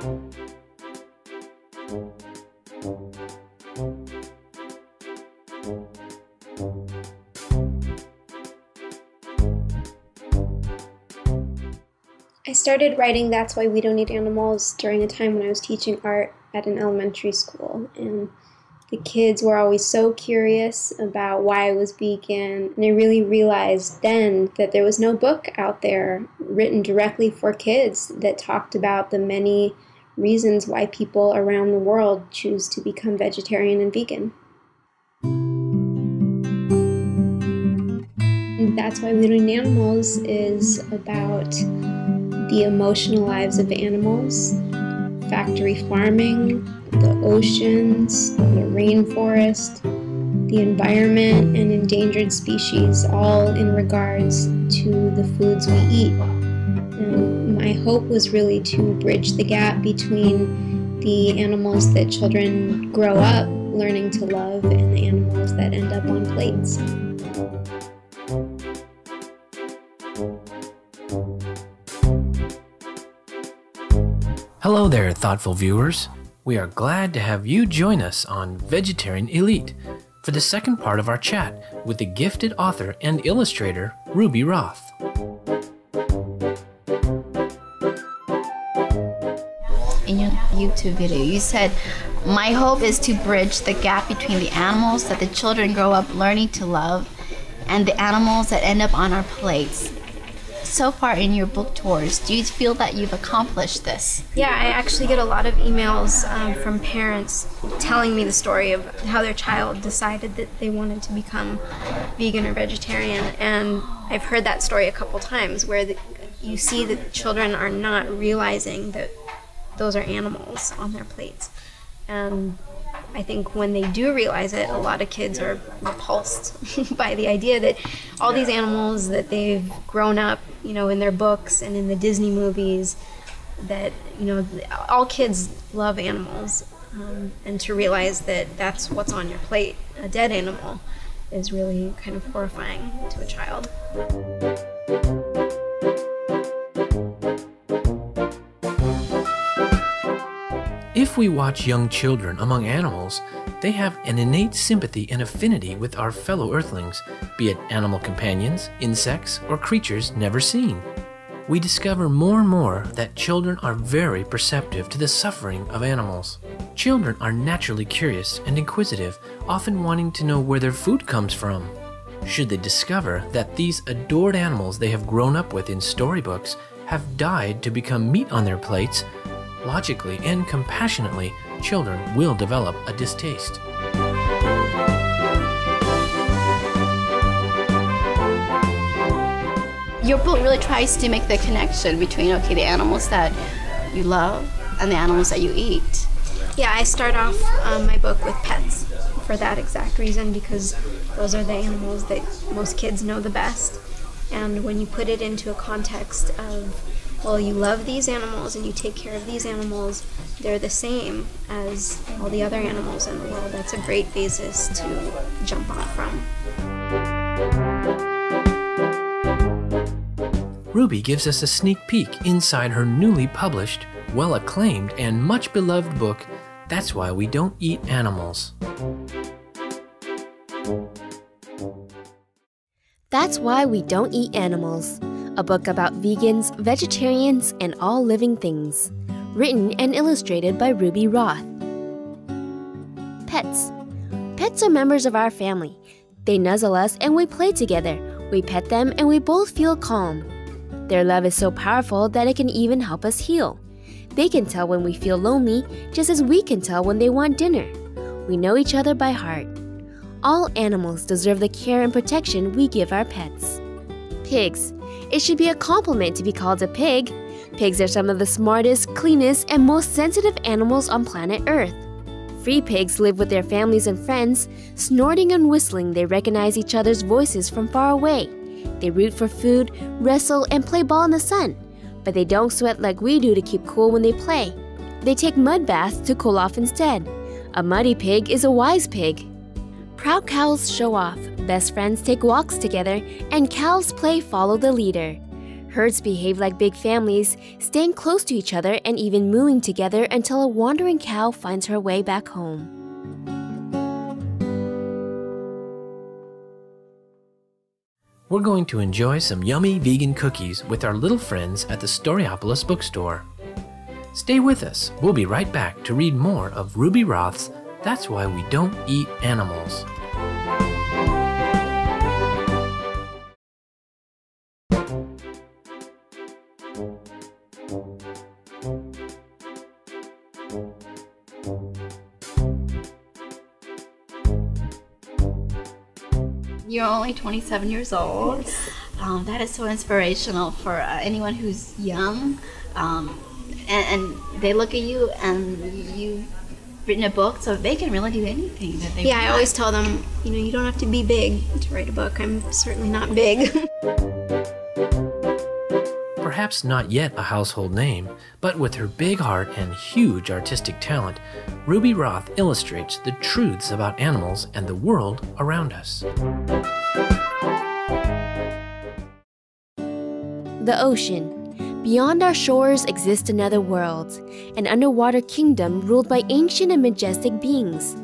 I started writing That's Why We Don't Eat Animals during a time when I was teaching art at an elementary school, and the kids were always so curious about why I was vegan, and I really realized then that there was no book out there written directly for kids that talked about the many reasons why people around the world choose to become vegetarian and vegan. And That's Why We Don't Eat Animals is about the emotional lives of animals, factory farming, the oceans, the rainforest, the environment, and endangered species, all in regards to the foods we eat. And my hope was really to bridge the gap between the animals that children grow up learning to love and the animals that end up on plates. Hello there, thoughtful viewers. We are glad to have you join us on Vegetarian Elite for the second part of our chat with the gifted author and illustrator, Ruby Roth. In your YouTube video, you said, "My hope is to bridge the gap between the animals that the children grow up learning to love and the animals that end up on our plates." So far in your book tours, do you feel that you've accomplished this? Yeah, I actually get a lot of emails from parents telling me the story of how their child decided that they wanted to become vegan or vegetarian. And I've heard that story a couple times where you see that children are not realizing that those are animals on their plates. And I think when they do realize it, a lot of kids are repulsed by the idea that all these animals that they've grown up, in their books and in the Disney movies, that, all kids love animals. And to realize that that's what's on your plate, a dead animal, is really kind of horrifying to a child. If we watch young children among animals, they have an innate sympathy and affinity with our fellow earthlings, be it animal companions, insects, or creatures never seen. We discover more and more that children are very perceptive to the suffering of animals. Children are naturally curious and inquisitive, often wanting to know where their food comes from. Should they discover that these adored animals they have grown up with in storybooks have died to become meat on their plates, logically and compassionately, children will develop a distaste. Your book really tries to make the connection between, the animals that you love and the animals that you eat. Yeah, I start off my book with pets for that exact reason, because those are the animals that most kids know the best. And when you put it into a context of, you love these animals and you take care of these animals, they're the same as all the other animals in the world. That's a great basis to jump off from. Ruby gives us a sneak peek inside her newly published, well-acclaimed, and much-beloved book, That's Why We Don't Eat Animals. That's Why We Don't Eat Animals, a book about vegans, vegetarians, and all living things. Written and illustrated by Ruby Roth. Pets. Pets are members of our family. They nuzzle us and we play together. We pet them and we both feel calm. Their love is so powerful that it can even help us heal. They can tell when we feel lonely, just as we can tell when they want dinner. We know each other by heart. All animals deserve the care and protection we give our pets. Pigs. It should be a compliment to be called a pig. Pigs are some of the smartest, cleanest, and most sensitive animals on planet Earth. Free pigs live with their families and friends. Snorting and whistling, they recognize each other's voices from far away. They root for food, wrestle, and play ball in the sun. But they don't sweat like we do to keep cool when they play. They take mud baths to cool off instead. A muddy pig is a wise pig. Proud cows show off, best friends take walks together, and calves play follow the leader. Herds behave like big families, staying close to each other and even mooing together until a wandering cow finds her way back home. We're going to enjoy some yummy vegan cookies with our little friends at the Storyopolis bookstore. Stay with us. We'll be right back to read more of Ruby Roth's That's Why We Don't Eat Animals. You're only 27 years old. That is so inspirational for anyone who's young. And they look at you and you've written a book, so they can really do anything that they want. I always tell them, you don't have to be big to write a book. I'm certainly not big. Perhaps not yet a household name, but with her big heart and huge artistic talent, Ruby Roth illustrates the truths about animals and the world around us. The ocean. Beyond our shores exists another world, an underwater kingdom ruled by ancient and majestic beings.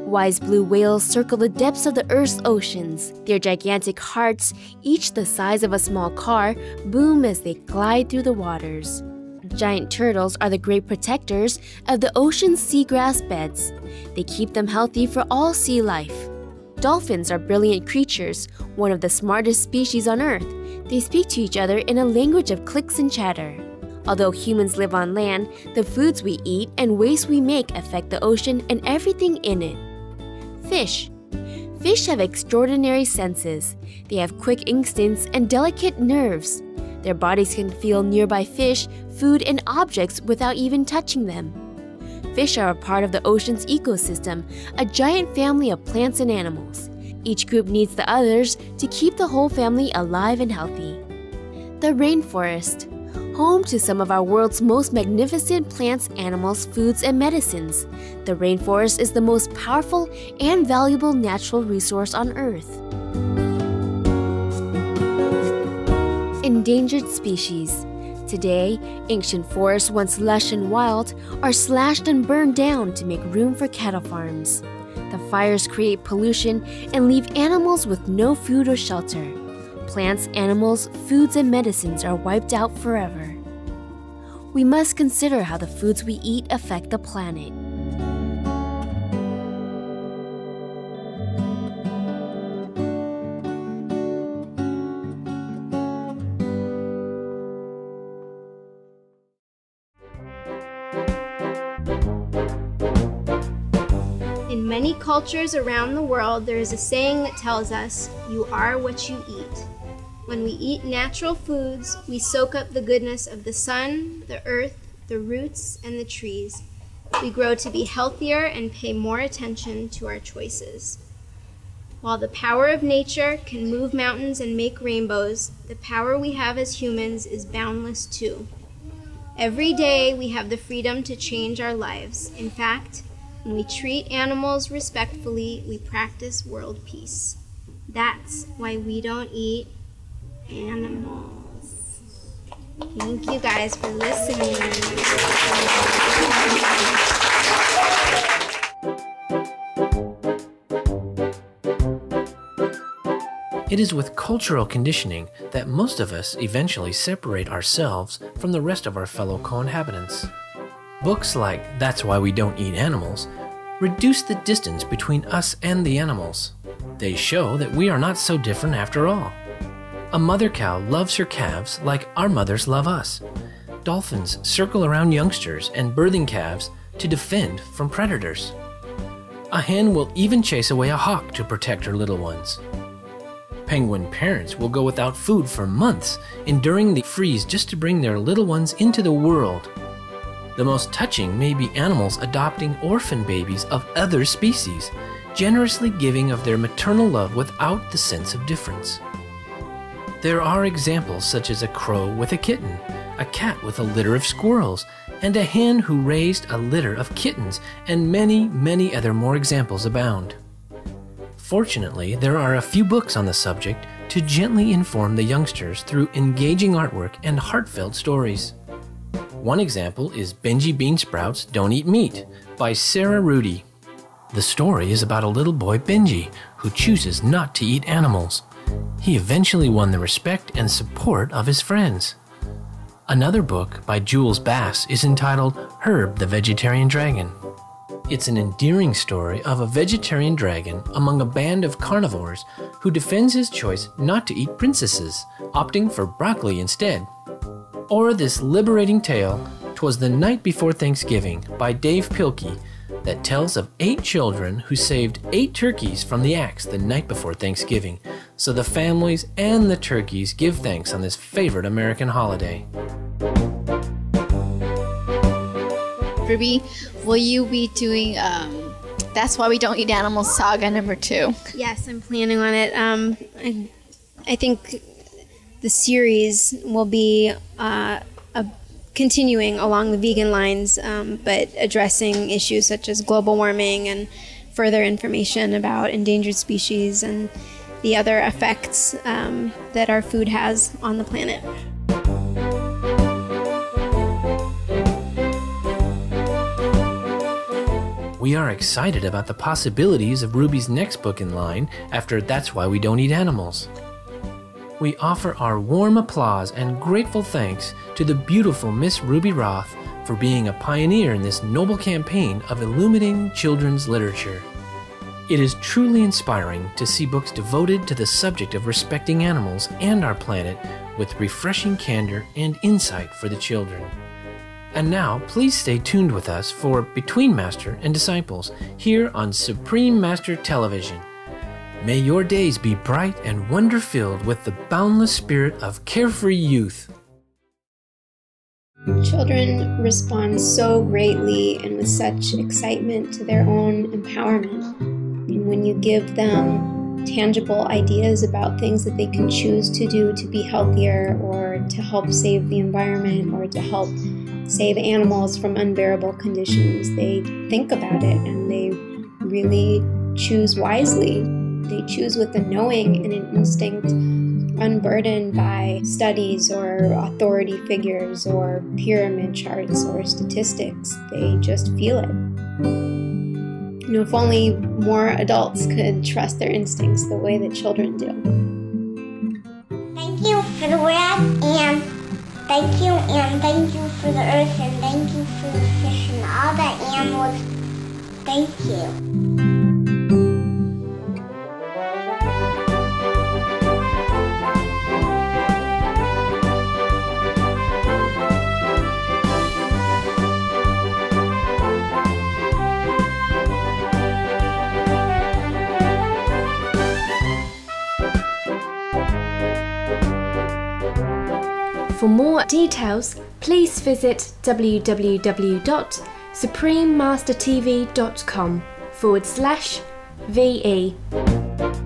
Wise blue whales circle the depths of the Earth's oceans. Their gigantic hearts, each the size of a small car, boom as they glide through the waters. Giant turtles are the great protectors of the ocean's seagrass beds. They keep them healthy for all sea life. Dolphins are brilliant creatures, one of the smartest species on Earth. They speak to each other in a language of clicks and chatter. Although humans live on land, the foods we eat and waste we make affect the ocean and everything in it. Fish. Fish have extraordinary senses. They have quick instincts and delicate nerves. Their bodies can feel nearby fish, food, and objects without even touching them. Fish are a part of the ocean's ecosystem, a giant family of plants and animals. Each group needs the others to keep the whole family alive and healthy. The rainforest. Home to some of our world's most magnificent plants, animals, foods, and medicines. The rainforest is the most powerful and valuable natural resource on Earth. Endangered species. Today, ancient forests once lush and wild are slashed and burned down to make room for cattle farms. The fires create pollution and leave animals with no food or shelter. Plants, animals, foods, and medicines are wiped out forever. We must consider how the foods we eat affect the planet. In many cultures around the world, there is a saying that tells us, "You are what you eat." When we eat natural foods, we soak up the goodness of the sun, the earth, the roots, and the trees. We grow to be healthier and pay more attention to our choices. While the power of nature can move mountains and make rainbows, the power we have as humans is boundless too. Every day we have the freedom to change our lives. In fact, when we treat animals respectfully, we practice world peace. That's why we don't eat animals. Thank you guys for listening. It is with cultural conditioning that most of us eventually separate ourselves from the rest of our fellow co-inhabitants. Books like That's Why We Don't Eat Animals reduce the distance between us and the animals. They show that we are not so different after all. A mother cow loves her calves like our mothers love us. Dolphins circle around youngsters and birthing calves to defend from predators. A hen will even chase away a hawk to protect her little ones. Penguin parents will go without food for months, enduring the freeze just to bring their little ones into the world. The most touching may be animals adopting orphan babies of other species, generously giving of their maternal love without the sense of difference. There are examples such as a crow with a kitten, a cat with a litter of squirrels, and a hen who raised a litter of kittens, and many, many other more examples abound. Fortunately, there are a few books on the subject to gently inform the youngsters through engaging artwork and heartfelt stories. One example is Benji Beansprouts Don't Eat Meat by Sarah Rudy. The story is about a little boy, Benji, who chooses not to eat animals. He eventually won the respect and support of his friends. Another book by Jules Bass is entitled Herb the Vegetarian Dragon. It's an endearing story of a vegetarian dragon among a band of carnivores who defends his choice not to eat princesses, opting for broccoli instead. Or this liberating tale, 'Twas the Night Before Thanksgiving by Dave Pilkey, that tells of 8 children who saved 8 turkeys from the axe the night before Thanksgiving, so the families and the turkeys give thanks on this favorite American holiday. Ruby, will you be doing That's Why We Don't Eat Animals Saga number 2? Yes, I'm planning on it. I think the series will be continuing along the vegan lines, but addressing issues such as global warming and further information about endangered species and the other effects that our food has on the planet. We are excited about the possibilities of Ruby's next book in line after That's Why We Don't Eat Animals. We offer our warm applause and grateful thanks to the beautiful Miss Ruby Roth for being a pioneer in this noble campaign of illuminating children's literature. It is truly inspiring to see books devoted to the subject of respecting animals and our planet with refreshing candor and insight for the children. And now, please stay tuned with us for Between Master and Disciples here on Supreme Master Television. May your days be bright and wonder-filled with the boundless spirit of carefree youth. Children respond so greatly and with such excitement to their own empowerment. And when you give them tangible ideas about things that they can choose to do to be healthier or to help save the environment or to help save animals from unbearable conditions, they think about it and they really choose wisely. They choose with a knowing and an instinct unburdened by studies or authority figures or pyramid charts or statistics. They just feel it. You know, if only more adults could trust their instincts the way that children do. Thank you for the word, and thank you for the earth, and thank you for the fish and all the animals. Thank you. For more details, please visit www.suprememastertv.com/VE.